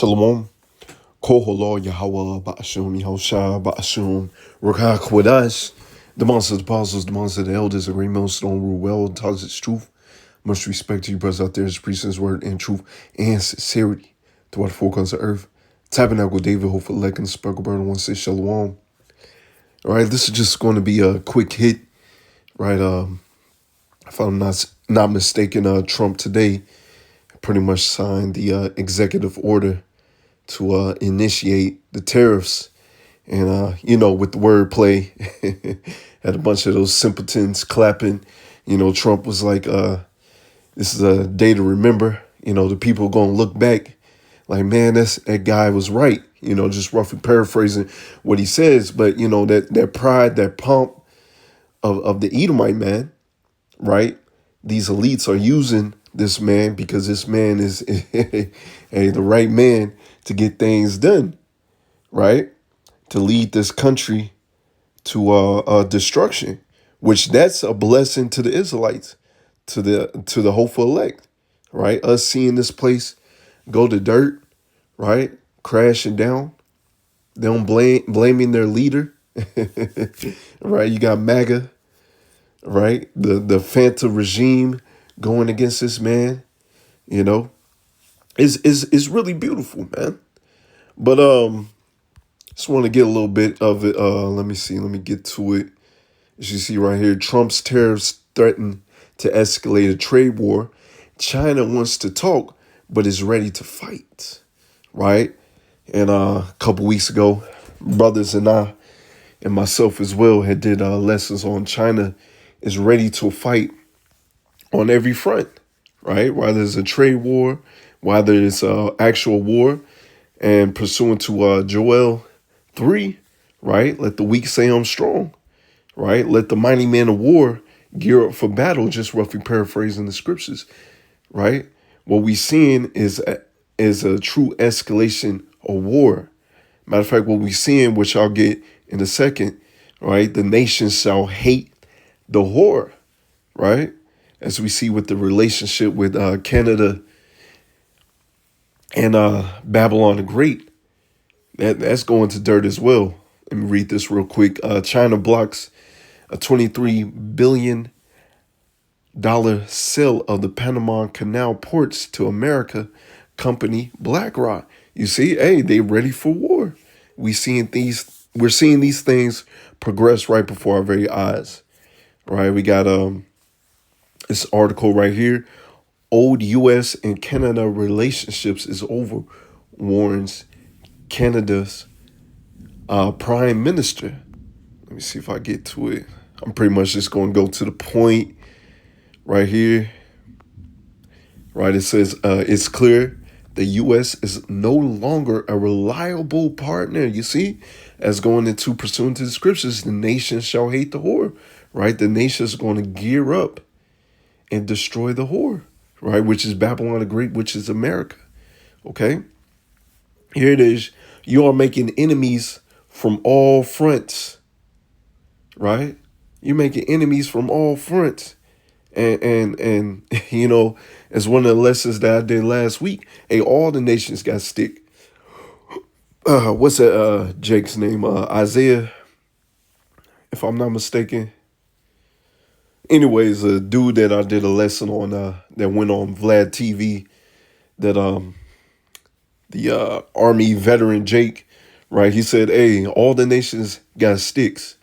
Shalom. Koholo Yahweh Ba'ashum Yahusha Ba'ashum Rakah Kwadash. The monsters, the apostles, the monsters, the elders, the great millstone rule well, tells its truth. Much respect to you, brothers out there, his preaching word and truth and sincerity throughout the four corners of earth. Tabernacle David, hopefully, like and sparkle burn one say Shalom. All right, this is just going to be a quick hit, right? If I'm not mistaken, Trump today pretty much signed the executive order to initiate the tariffs. And, with the wordplay, had a bunch of those simpletons clapping. Trump was like, this is a day to remember. The people going to look back like, man, that guy was right. Just roughly paraphrasing what he says. But, that pride, that pomp of the Edomite man, right? These elites are using this man because this man is the right man to get things done, right? To lead this country to destruction, which that's a blessing to the Israelites, to the hopeful elect, right? Us seeing this place go to dirt, right? Crashing down, them blaming their leader, right? You got MAGA, right? The Fanta regime going against this man, is really beautiful, man. But just want to get a little bit of it. Let me get to it. As you see right here, Trump's tariffs threaten to escalate a trade war. China wants to talk, but is ready to fight, right? And a couple weeks ago, brothers and I, and myself as well, had did lessons on China is ready to fight on every front, right? Whether it's a trade war, whether it's actual war, and pursuant to Joel 3, right? Let the weak say I'm strong, right? Let the mighty man of war gear up for battle, just roughly paraphrasing the scriptures, right? What we seeing is a true escalation of war. Matter of fact, what we seeing, which I'll get in a second, right? The nation shall hate the whore, right? As we see with the relationship with Canada and Babylon the Great, that's going to dirt as well. Let me read this real quick. China blocks a $23 billion sale of the Panama Canal ports to America company BlackRock. You see, hey, they ready for war. We're seeing these things progress right before our very eyes. Right? We got this article right here. Old U.S. and Canada relationships is over, warns Canada's prime minister. Let me see if I get to it. I'm pretty much just going to go to the point right here. Right, it says it's clear the U.S. is no longer a reliable partner. You see, as going into pursuing to the scriptures, the nation shall hate the whore. Right, the nation is going to gear up and destroy the whore. Right, which is Babylon the Great, which is America. Okay, here it is. You are making enemies from all fronts. Right, you're making enemies from all fronts. And as one of the lessons that I did last week, all the nations got stick. What's that Jake's name? Isaiah, if I'm not mistaken. Anyways, a dude that I did a lesson on that went on Vlad TV, that the Army veteran Jake, right? He said, hey, all the nations got sticks.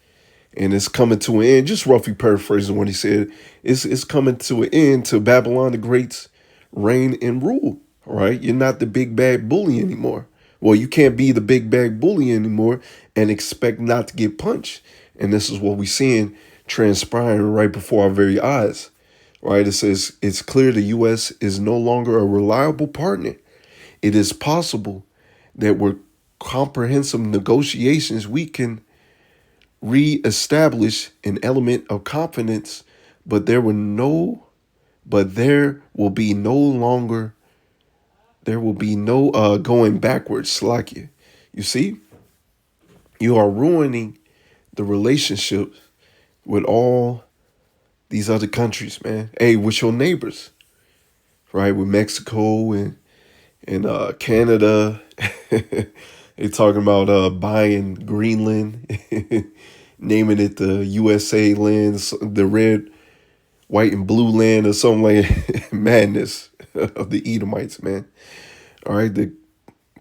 And it's coming to an end, just roughly paraphrasing what he said, it's coming to an end to Babylon the Great's reign and rule, all right? You're not the big bad bully anymore. Well, you can't be the big bad bully anymore and expect not to get punched. And this is what we're seeing transpiring right before our very eyes, right? It says, it's clear the U.S. is no longer a reliable partner. It is possible that with comprehensive negotiations, we can reestablish an element of confidence, but there will be no going backwards. Like you see, you are ruining the relationship with all these other countries, man. Hey, with your neighbors, right? With Mexico and And Canada, they talking about buying Greenland, naming it the USA land, the red, white, and blue land, or something like madness of the Edomites, man. All right, the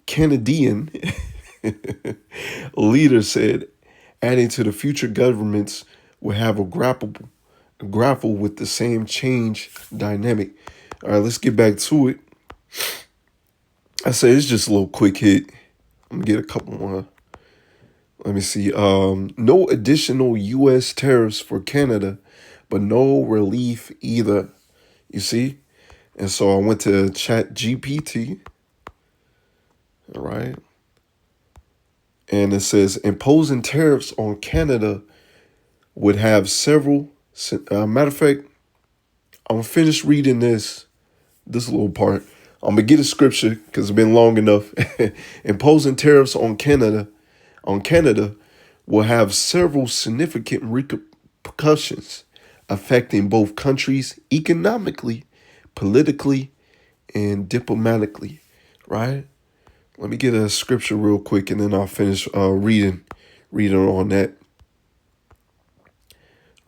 Canadian leader said, adding to the future governments will have a grapple with the same change dynamic. All right, let's get back to it. I say it's just a little quick hit. I'm gonna get a couple more. Let me see. No additional U.S. tariffs for Canada, but no relief either. You see? And so I went to Chat GPT. All right. And it says imposing tariffs on Canada would have several. Matter of fact, I'm gonna finish reading this little part. I'm gonna get a scripture because it's been long enough. Imposing tariffs on Canada will have several significant repercussions affecting both countries economically, politically, and diplomatically. Right? Let me get a scripture real quick, and then I'll finish reading on that.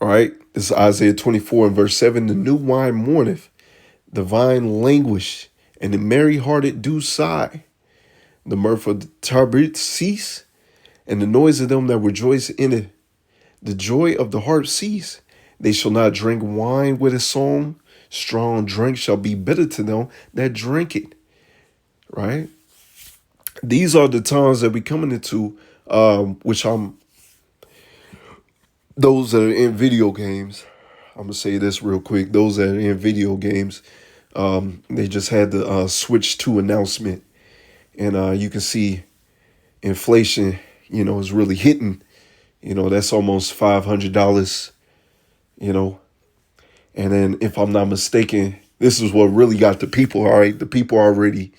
All right, this is Isaiah 24 and verse 7. The new wine mourneth, the vine languish, and the merry-hearted do sigh. The mirth of the tabrets cease, and the noise of them that rejoice in it. The joy of the harp cease. They shall not drink wine with a song. Strong drink shall be bitter to them that drink it. Right? These are the times that we coming into, which those that are in video games. I'm gonna say this real quick. Those that are in video games, they just had the Switch 2 announcement, and you can see inflation, is really hitting. That's almost $500, you know. And then, if I'm not mistaken, this is what really got the people. All right, the people already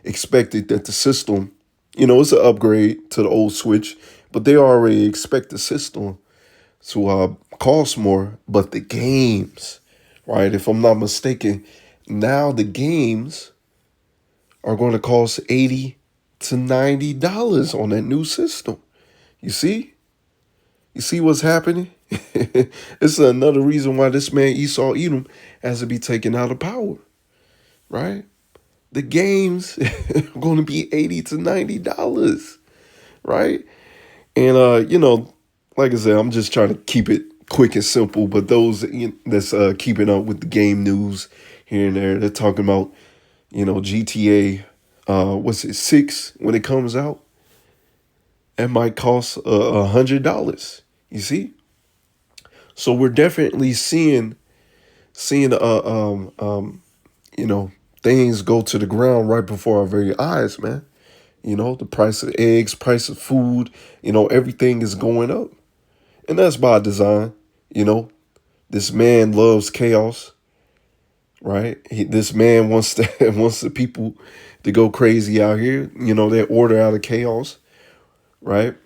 expected that the system, it's an upgrade to the old Switch, but they already expect the system to cost more. But the games, right? If I'm not mistaken, now the games are going to cost $80 to $90 on that new system. You see? You see what's happening? This is another reason why this man Esau Edom has to be taken out of power, right? The games are going to be $80 to $90, right? And like I said, I'm just trying to keep it quick and simple. But those that's keeping up with the game news here and there, they're talking about GTA. What's it, 6 when it comes out? It might cost $100. You see, so we're definitely seeing things go to the ground right before our very eyes, man. The price of eggs, price of food, everything is going up. And that's by design. You know, this man loves chaos, right? This man wants wants the people to go crazy out here. They order out of chaos, right?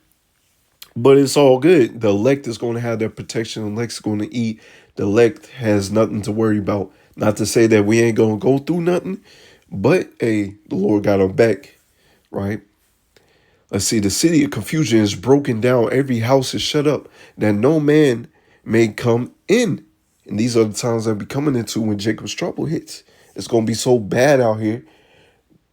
But it's all good. The elect is going to have their protection. The elect's going to eat. The elect has nothing to worry about. Not to say that we ain't going to go through nothing, but hey, the Lord got our back, right? Let's see. The city of confusion is broken down. Every house is shut up, that no man may come in. And these are the times that we coming into when Jacob's trouble hits. It's going to be so bad out here.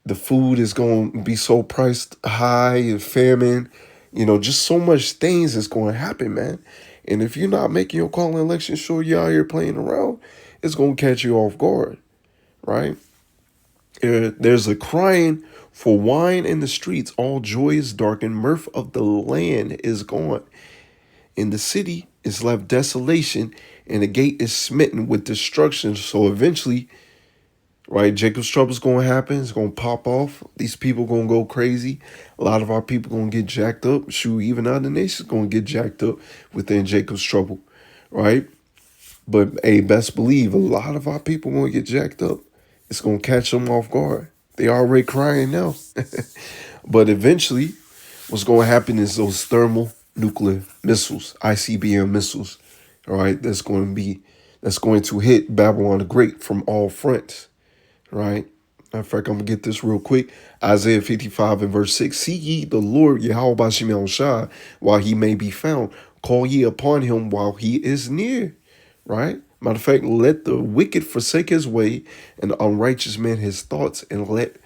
The food is going to be so priced high and famine. Just so much things is going to happen, man. And if you're not making your call in election sure you're out here playing around, it's going to catch you off guard, right? There's a crying for wine in the streets. All joy is darkened. Mirth of the land is gone. In the city is left desolation, and the gate is smitten with destruction. So eventually, right, Jacob's trouble is going to happen. It's going to pop off. These people going to go crazy. A lot of our people going to get jacked up. Shoot, even other nations going to get jacked up within Jacob's trouble, right? But hey, best believe a lot of our people going to get jacked up. It's going to catch them off guard. They already crying now. But eventually, what's going to happen is those thermal nuclear missiles, ICBM missiles, all right, that's going to hit Babylon the Great from all fronts, right? Matter of fact, I'm going to get this real quick. Isaiah 55 and verse 6. See ye the Lord Yahweh Bashim Shai while he may be found. Call ye upon him while he is near. Right? Matter of fact, let the wicked forsake his way and the unrighteous man his thoughts, and let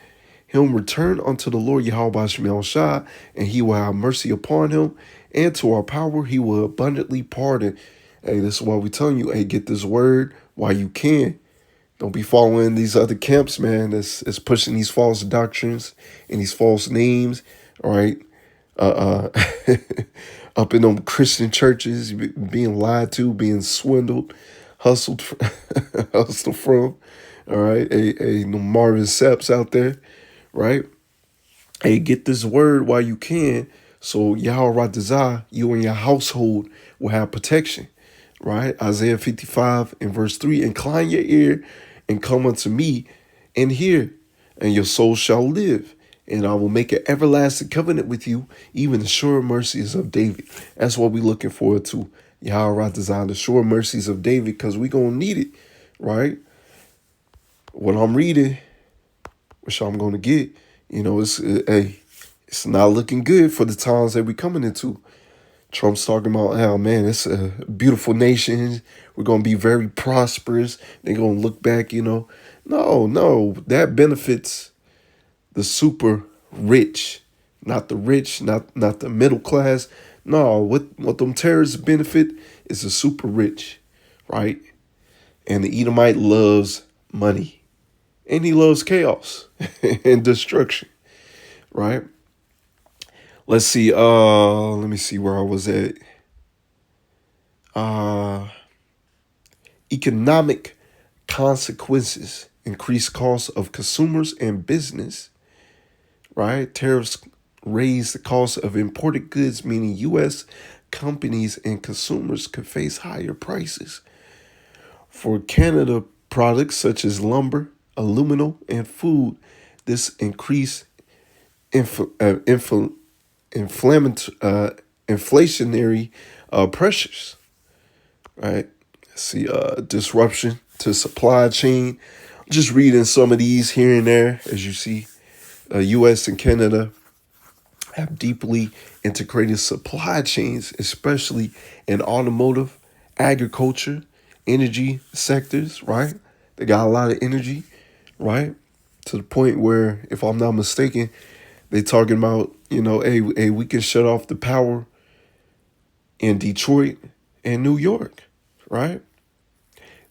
him return unto the Lord Yahweh Bashim Shai, and he will have mercy upon him. And to our power he will abundantly pardon. Hey, this is why we telling you, hey, get this word while you can. Don't be following these other camps, man. That's pushing these false doctrines and these false names, all right? Up in them Christian churches, being lied to, being swindled, hustled, hustled from, all right? No Marvin Saps out there, right? Hey, get this word while you can, so Yahweh Ratazah, you and your household will have protection, right? Isaiah 55 and verse 3, incline your ear and come unto me and hear, and your soul shall live. And I will make an everlasting covenant with you, even the sure mercies of David. That's what we're looking forward to. Yahweh Ratazah, the sure mercies of David, because we're going to need it, right? What I'm reading, which I'm going to get, it's not looking good for the times that we're coming into. Trump's talking about, oh man, it's a beautiful nation. We're going to be very prosperous. They're going to look back, No, that benefits the super rich, not the rich, not the middle class. No, what them terrorists benefit is the super rich, right? And the Edomite loves money. And he loves chaos and destruction, right? Let's see. Let me see where I was at. Economic consequences, increased costs of consumers and business, right? Tariffs raise the cost of imported goods, meaning U.S. companies and consumers could face higher prices. For Canada products such as lumber, aluminum, and food, this increased inflationary pressures, right? See, disruption to supply chain. Just reading some of these here and there, as you see, U.S. and Canada have deeply integrated supply chains, especially in automotive, agriculture, energy sectors, right? They got a lot of energy, right? To the point where, if I'm not mistaken, they talking about, hey, we can shut off the power in Detroit and New York, right?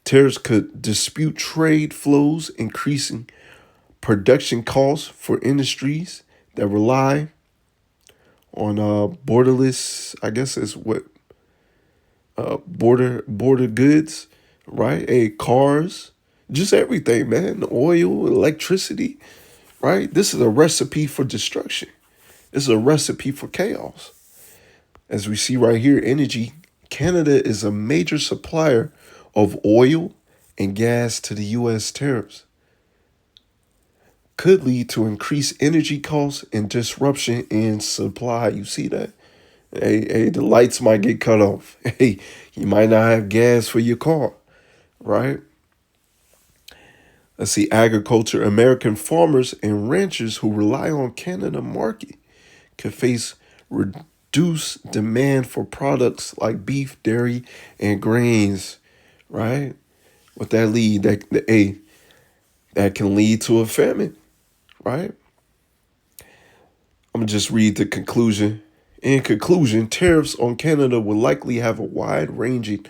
Tariffs could dispute trade flows, increasing production costs for industries that rely on borderless, I guess is what border goods, right? Hey, cars, just everything, man. Oil, electricity, right? This is a recipe for destruction. This is a recipe for chaos. As we see right here, energy. Canada is a major supplier of oil and gas to the U.S. Tariffs could lead to increased energy costs and disruption in supply. You see that? Hey, the lights might get cut off. Hey, you might not have gas for your car, right? Let's see, agriculture. American farmers and ranchers who rely on Canada market could face reduced demand for products like beef, dairy, and grains, right? What that lead, that can lead to a famine, right? I'm going to just read the conclusion. In conclusion, tariffs on Canada will likely have a wide-ranging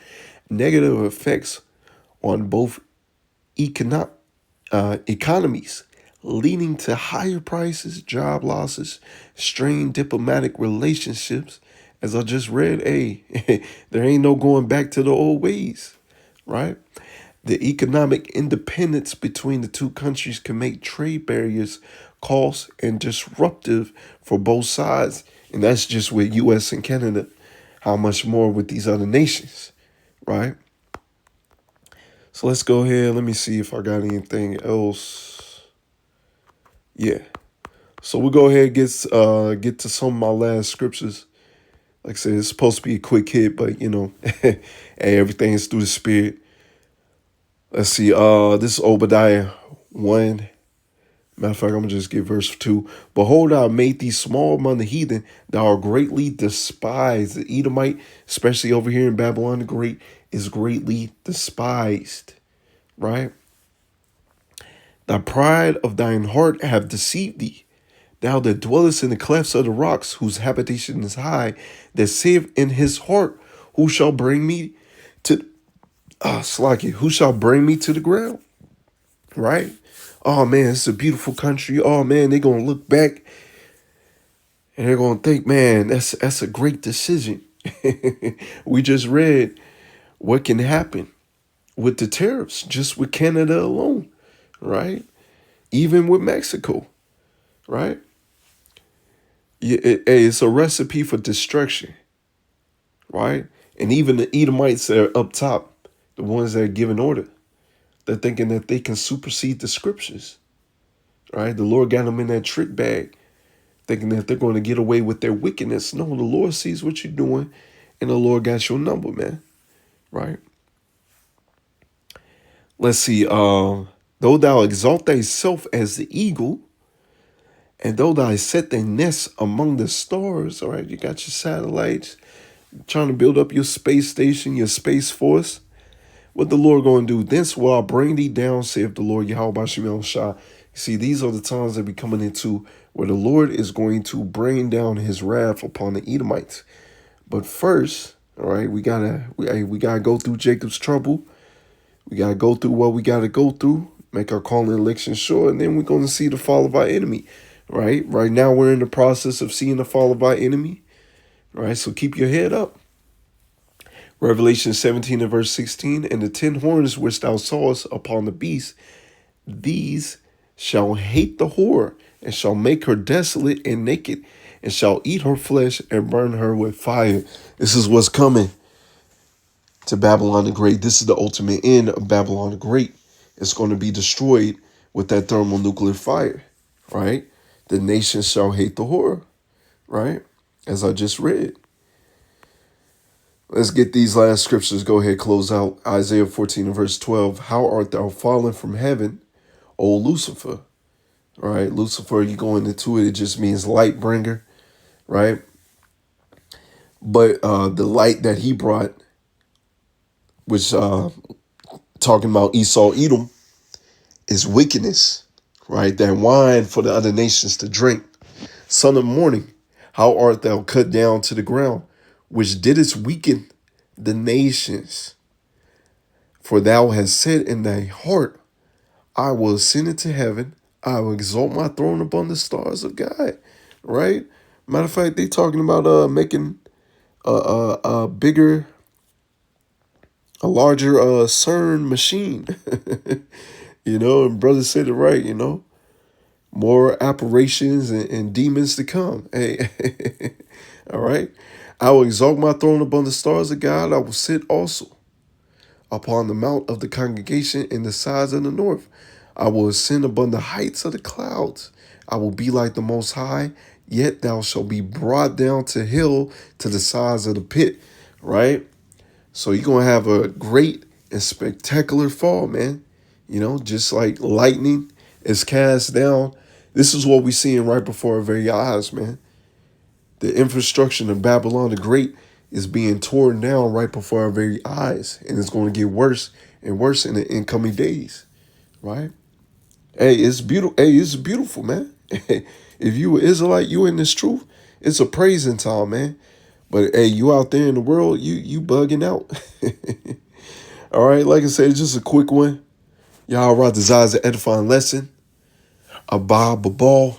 negative effects on both economies, leading to higher prices, job losses, strained diplomatic relationships. As I just read, there ain't no going back to the old ways, right? The economic independence between the two countries can make trade barriers cost and disruptive for both sides. And that's just with U.S. and Canada. How much more with these other nations, right? So let's go ahead. Let me see if I got anything else. Yeah. So we'll go ahead and get to some of my last scriptures. Like I said, it's supposed to be a quick hit, but hey, everything is through the spirit. Let's see. This is Obadiah 1 Matter of fact, I'm going to just get verse 2. Behold, I made thee small among the heathen. Thou art greatly despised. The Edomite, especially over here in Babylon the Great, is greatly despised. Right? Thy pride of thine heart have deceived thee. Thou that dwellest in the clefts of the rocks, whose habitation is high, that saith in his heart, who shall bring me to who shall bring me to the ground? Right? Oh man, it's a beautiful country. Oh man, they're gonna look back and they're gonna think, man, that's a great decision. We just read what can happen with the tariffs, just with Canada alone, right? Even with Mexico, right? It's a recipe for destruction, right? And even the Edomites that are up top, the ones that are giving order, they're thinking that they can supersede the scriptures, right? The Lord got them in that trick bag, thinking that they're going to get away with their wickedness. No, the Lord sees what you're doing, and the Lord got your number, man, right? Let's see. Though thou exalt thyself as the eagle, and though thou set thy nest among the stars, all right, you got your satellites, trying to build up your space station, your space force. What the Lord going to do? Thence will I bring thee down, saith the Lord Yahweh Bashim Shah. See, these are the times that we're coming into where the Lord is going to bring down his wrath upon the Edomites. But first, all right, we gotta go through Jacob's trouble. We gotta go through what we gotta go through, make our calling and election sure, and then we're gonna see the fall of our enemy. Right? Right now we're in the process of seeing the fall of our enemy. Right? So keep your head up. Revelation 17 and verse 16, and the 10 horns which thou sawest upon the beast, these shall hate the whore, and shall make her desolate and naked, and shall eat her flesh and burn her with fire. This is what's coming to Babylon the Great. This is the ultimate end of Babylon the Great. It's going to be destroyed with that thermonuclear fire, right? The nations shall hate the whore, right? As I just read. Let's get these last scriptures. Go ahead, close out. Isaiah 14 and verse 12. How art thou fallen from heaven, O Lucifer? Right? Lucifer, you going into it, it just means light bringer, right? But the light that he brought, which talking about Esau, Edom, is wickedness, right? That wine for the other nations to drink. Son of morning, how art thou cut down to the ground, which didst weaken the nations? For thou hast said in thy heart, I will ascend into heaven. I will exalt my throne upon the stars of God. Right? Matter of fact, they talking about making a bigger, a larger CERN machine. And brother said it right. More apparitions and demons to come. Hey, all right. I will exalt my throne upon the stars of God. I will sit also upon the mount of the congregation in the sides of the north. I will ascend upon the heights of the clouds. I will be like the Most High, yet thou shalt be brought down to hell to the sides of the pit, right? So you're going to have a great and spectacular fall, man. Just like lightning is cast down. This is what we're seeing right before our very eyes, man. The infrastructure of Babylon the Great is being torn down right before our very eyes. And it's going to get worse and worse in the incoming days, right? Hey, it's beautiful. Hey, it's beautiful, man. If you were Israelite, you in this truth, it's a praising time, man. But hey, you out there in the world, you bugging out. All right, like I said, just a quick one. Y'all right, desires an edifying lesson. A Bob, a ball.